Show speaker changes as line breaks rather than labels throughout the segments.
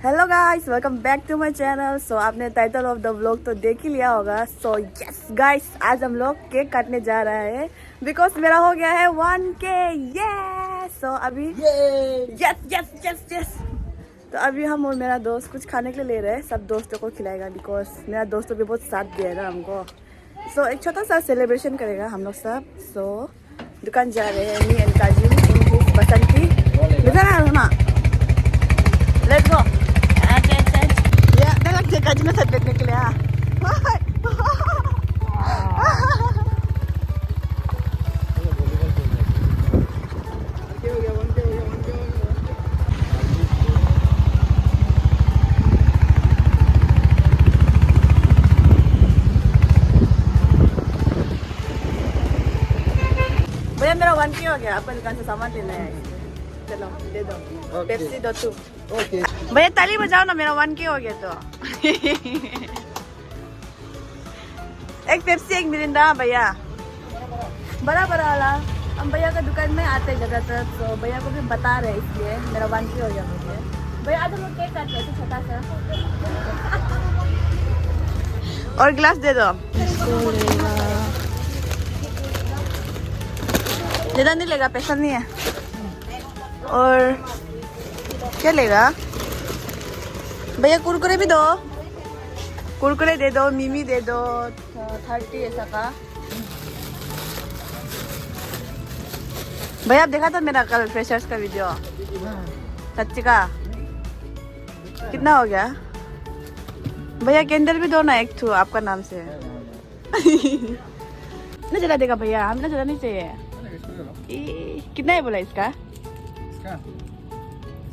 Hello guys, welcome back to my channel. So आपने title of the vlog तो देख ही लिया होगा। सो यस गाइस, आज हम लोग केक काटने जा रहे हैं बिकॉज मेरा हो गया है 1K। यस, सो अभी यस यस यस यस तो अभी हम और मेरा दोस्त कुछ खाने के लिए ले रहे हैं। सब दोस्तों को खिलाएगा बिकॉज मेरा दोस्तों भी बहुत साथ दिया है हमको। सो एक छोटा सा सेलिब्रेशन करेगा हम लोग सब। सो दुकान जा रहे हैं, मी एंड काजिम इन बसंती। ना लेट्स गो। या लग जाए काजिम साथ बैठने के लिए। भैया मेरा 1K हो गया। आपका दुकान से सामान लेना है, चलो दे दो। पेप्सी दो तू।
ओके
भैया ताली बजाओ ना, मेरा 1K हो गया तो। एक पेप्सी एक मिरिंडा भैया, बड़ा बड़ा वाला। हम भैया का दुकान में आते हैं ज्यादातर, तो भैया को भी बता रहे इसलिए मेरा 1K हो गया मुझे। भैया आज हम लोग केक काट रहे थे छोटा सा। और गिलास दे दो। ज्यादा नहीं लेगा, पैसा नहीं है। और क्या लेगा भैया? कुरकुरे भी दो, कुरकुरे दे दो, मिमी दे दो 30 ऐसा का। भैया आप देखा था मेरा कल फ्रेशर्स का वीडियो? सच्ची का कितना हो गया? भैया कैंडल भी दो ना एक ठो आपका नाम से। नहीं जला देगा भैया, हमने जला नहीं चाहिए। कितना है बोला इसका?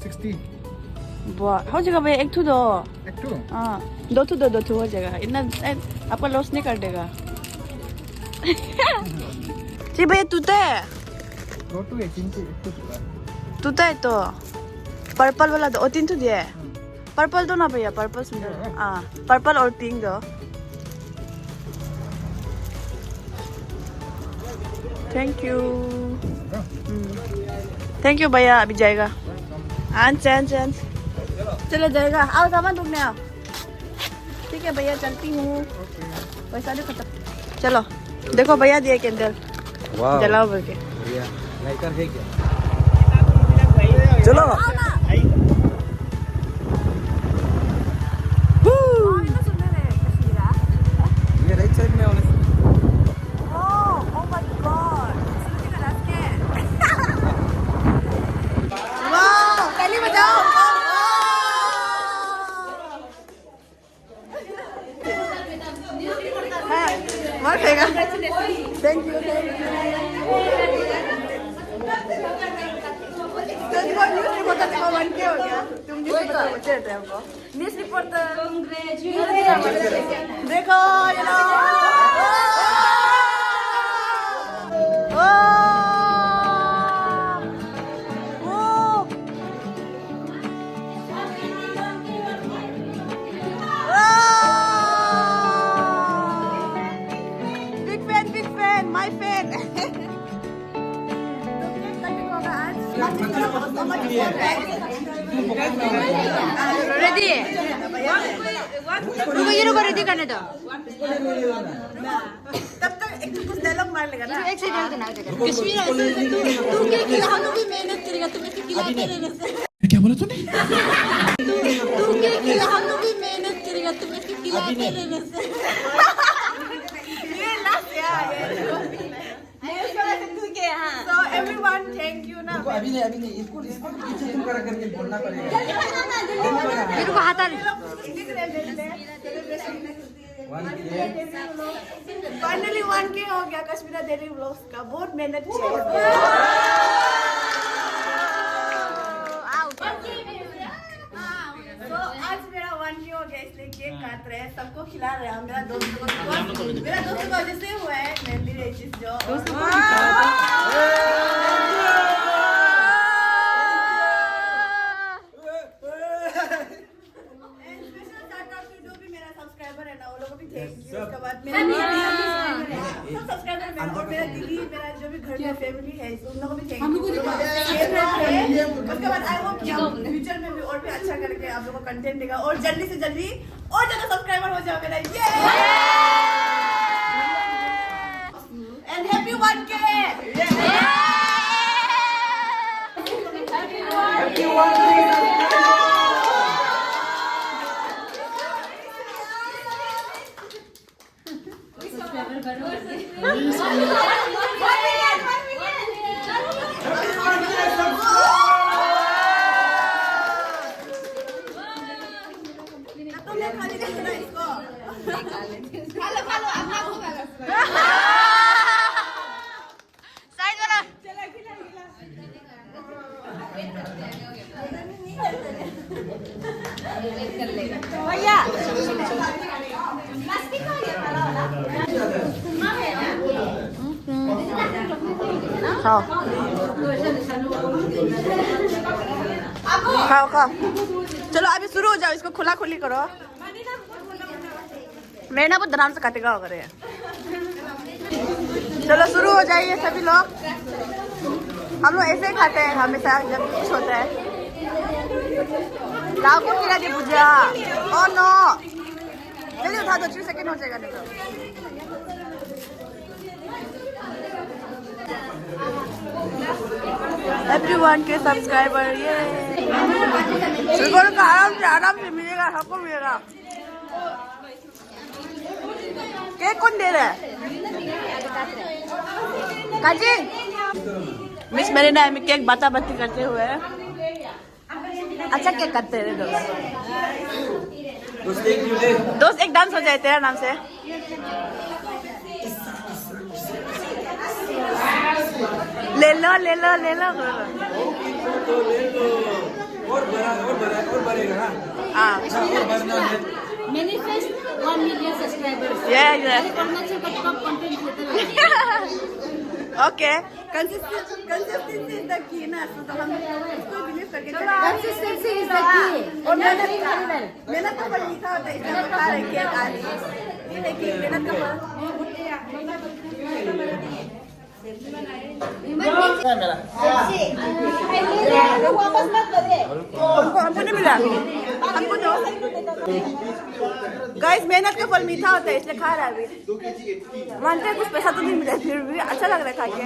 60
हो जाएगा भैया, एक ठो दो।
एक टू
हाँ दो ठो हो जाएगा। इतना आपका लॉस नहीं कर देगा। जी भैया तूता है,
दो टू एक इंच एक टू
तूता है तो पर्पल वाला दो। 3 ठो दिया है। पर्पल दो ना भैया, पर्पल सुंदर। हाँ पर्पल और पिंक दो। Thank you. थैंक यू भैया, अभी जाएगा। चलो जाएगा। आओ सामान ढूंढने आओ। ठीक है भैया, चलती हूँ। पैसा नहीं खत्म। चलो देखो भैया दिए कैंडल, जलाओ बोल के।
लाइटर है क्या? चलो ये राइट साइड में होने।
Thank you. न्यूज़ रिपोर्टर देखो big fan my fan.
Ready रुको रेडी करने दो।
तब तक एक कुछ डायलॉग मार लेगा ना।
एक सेकंड देना कश्मीर तू क्या खिला, हम लोग भी मेहनत करेगा, तुम्हें तो खिलाते रहने।
क्या बोला तूने?
तू क्या खिला, हम लोग भी मेहनत करेगा, तुम्हें तो खिलाते रहने।
ये लास्ट यार। So everyone, thank you ना।
अभी नहीं इसको पीछे तुम करा करके बोलना पड़ेगा।
मेरे को हाथ आ
फाइनली 1K हो गया कश्मीरा डेली व्लॉग्स का। बहुत मेहनत किया। तो आज मेरा 1K हो गया, इसलिए केक काट रहे हैं, सबको खिला रहे हैं। मेरा दोस्त को वजह से हुआ है मेहंदी रेसिस जो। सब्सक्राइबर है ना, वो लोगों भी थैंक यू। उसके बाद मेरा सब्सक्राइबर और मेरा दीदी, मेरा जो भी घर में फैमिली है, उन लोगों को भी थैंक यू। उसके बाद आई होप फ्यूचर में भी और भी अच्छा करके आप लोगों को कंटेंट देगा और जल्दी से जल्दी और ज्यादा सब्सक्राइबर हो जाओ मेरा ये एंड हैप्पी 1K खाओ खाओ खाओ चलो अभी शुरू हो जाओ इसको खुला खुली करो मैं ना बहुत आराम से काटेगा करे चलो शुरू हो जाइए सभी लोग हम लोग ऐसे ही खाते हैं हमेशा जब कुछ होता है लाओ को खिला दी भुजिया ओ नो जल्दी उठा दो 3 सेकंड हो जाएगा नहीं तो everyone के सब्सक्राइबर ये का आराम से मिलेगा सबको मिलेगा केक कौन दे रहा है काजी मिस मेरे ना में केक बाता बाती करते हुए अच्छा केक काटते हैं दोस्त एक डांस हो जाए तेरा नाम से ले लो
और बढ़ेगा
हाँ
Manifest 1 million subscribers.
yeah
Content creator.
okay consistency is the key ना तो हम इसको बिलीव करके चलेंगे
Consistency is the key.
और मेहनत का फल मीठा होता है इसलिए हम खा रहे हैं केक आज ये देखिए मेहनत का फल हमको नहीं मिला हमको दो गाइस मेहनत का फल मीठा होता है इसलिए खा रहा है अभी मानते हैं कुछ पैसा तो नहीं मिला फिर भी अच्छा लग रहा है खा के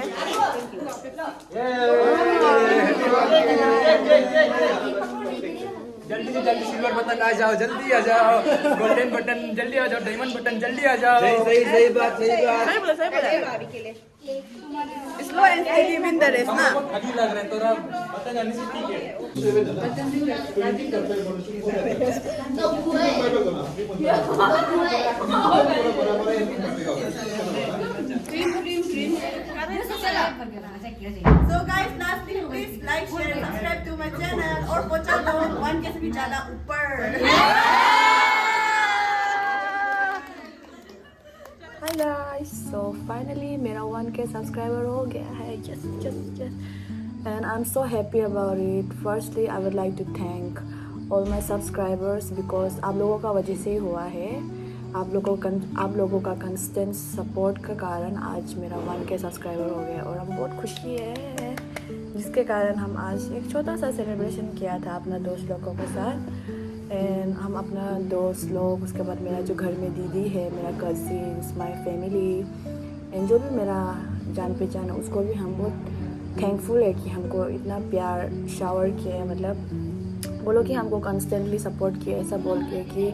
जल्दी से जल्दी सिल्वर बटन आ जाओ जल्दी आ जाओ गोल्डन बटन जल्दी आ जाओ डायमंड बटन जल्दी आ जाओ सही बात
सही बोला slow and steady win the race ना
अभी लग रहा है तोरा बटन जाने से ठीक है
So guys, last thing please like, share and subscribe to my channel और पहुंचा दो 1K से भी ज़्यादा ऊपर। Hi guys, so finally मेरा 1K सब्सक्राइबर हो गया है yes and I'm so happy about it. Firstly, I would like to thank all my subscribers because आप लोगों का वजह से ही हुआ है आप लोगों का कंस्टेंट सपोर्ट का कारण आज मेरा 1K सब्सक्राइबर हो गया और हम बहुत खुशी है जिसके कारण हम आज एक छोटा सा सेलिब्रेशन किया था अपना दोस्त लोगों के साथ एंड हम अपना दोस्त लोग उसके बाद मेरा जो घर में दीदी है मेरा कजिन्स माय फैमिली एंड जो भी मेरा जान पहचान है उसको भी हम बहुत थैंकफुल है कि हमको इतना प्यार शावर किया है मतलब बोलो कि हमको कंस्टेंटली सपोर्ट किया ऐसा बोल के कि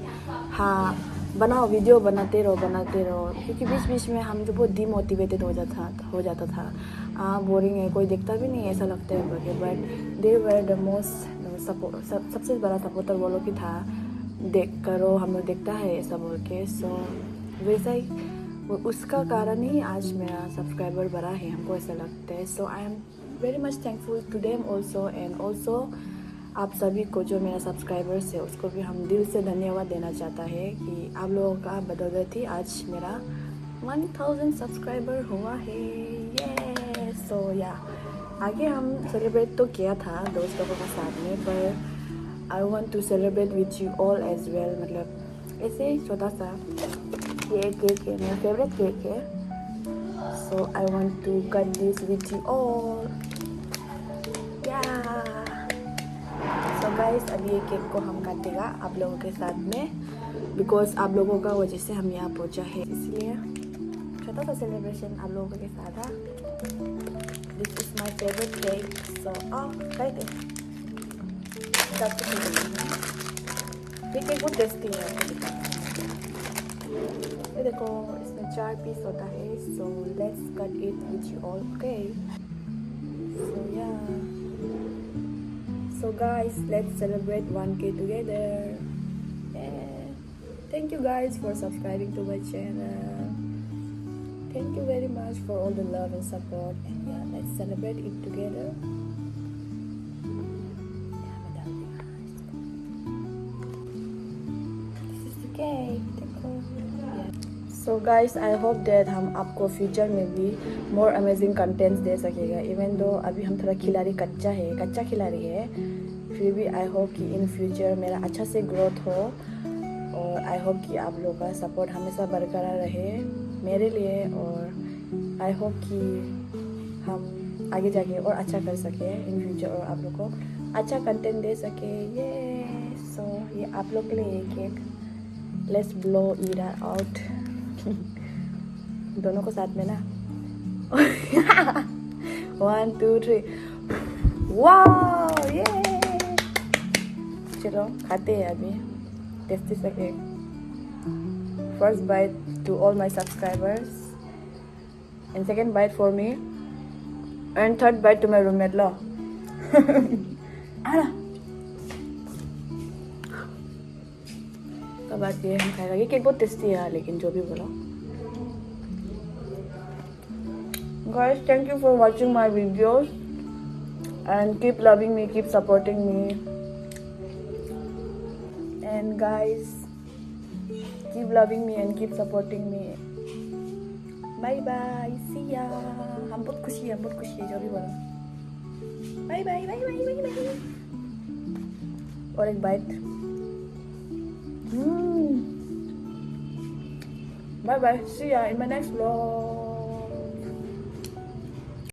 हाँ बनाओ वीडियो बनाते रहो क्योंकि बीच बीच में हम जो बहुत डीमोटिवेटेड हो जाता था बोरिंग है कोई देखता भी नहीं ऐसा लगता है but they were the most सबसे बड़ा सपोर्टर बोलो कि था देख करो हम लोग देखता है ऐसा बोल के सो वैसा ही उसका कारण ही आज मेरा सब्सक्राइबर बढ़ा है हमको ऐसा लगता है so I am very much thankful to them also and also आप सभी को जो मेरा सब्सक्राइबर्स है उसको भी हम दिल से धन्यवाद देना चाहता है कि आप लोगों का बदौलत ही आज मेरा 1000 सब्सक्राइबर हुआ है ये सो या आगे हम सेलिब्रेट तो किया था दोस्त लोगों के साथ में पर I want to celebrate with you all as well मतलब ऐसे ही छोटा सा केक है मेरा फेवरेट केक है so I want to cut this with you all yeah So guys अभी ये केक को हम काटेगा आप लोगों के साथ में, बिकॉज आप लोगों का वजह से हम यहाँ पहुँचा है, इसलिए छोटा सा सेलिब्रेशन आप लोगों के साथ था। This is my favourite cake, so कहते ये केक बहुत टेस्टी है। ये देखो इसमें 4 पीस होता है, so let's cut it with you all, okay? So yeah So guys, let's celebrate 1K together. Yeah. Thank you guys for subscribing to my channel. Thank you very much for all the love and support. And yeah, let's celebrate it together. This is the cake. So guys, I hope that हम आपको future में भी more amazing contents दे सकेगा। Even though अभी हम थोड़ा खिलाड़ी कच्चा खिलाड़ी है, फिर भी आई होप कि इन फ्यूचर मेरा अच्छा से ग्रोथ हो, और आई होप कि आप लोगों का सपोर्ट हमेशा बरकरार रहे मेरे लिए, और आई होप कि हम आगे जाके और अच्छा कर सके इन फ्यूचर और आप लोग को अच्छा कंटेंट दे सके। ये सो ये आप लोग के लिए एक cake, let's blow it out दोनों को साथ में ना 1 2 3 वाओ, ये चलो खाते हैं अभी टेस्टी सा cake. First bite to all my subscribers, and second bite for me, and third bite to my roommate. लो आना बात ये हम खाएगा। ये केक बहुत टेस्टी है लेकिन जो भी बोलो। Guys, thank you for watching my videos and keep loving me, keep supporting me, and guys keep loving me and keep supporting me. Bye bye, see ya. हम बहुत खुशी है जो भी बोलो। Bye bye bye bye bye bye। और एक bite. Bye bye. See ya in my next vlog.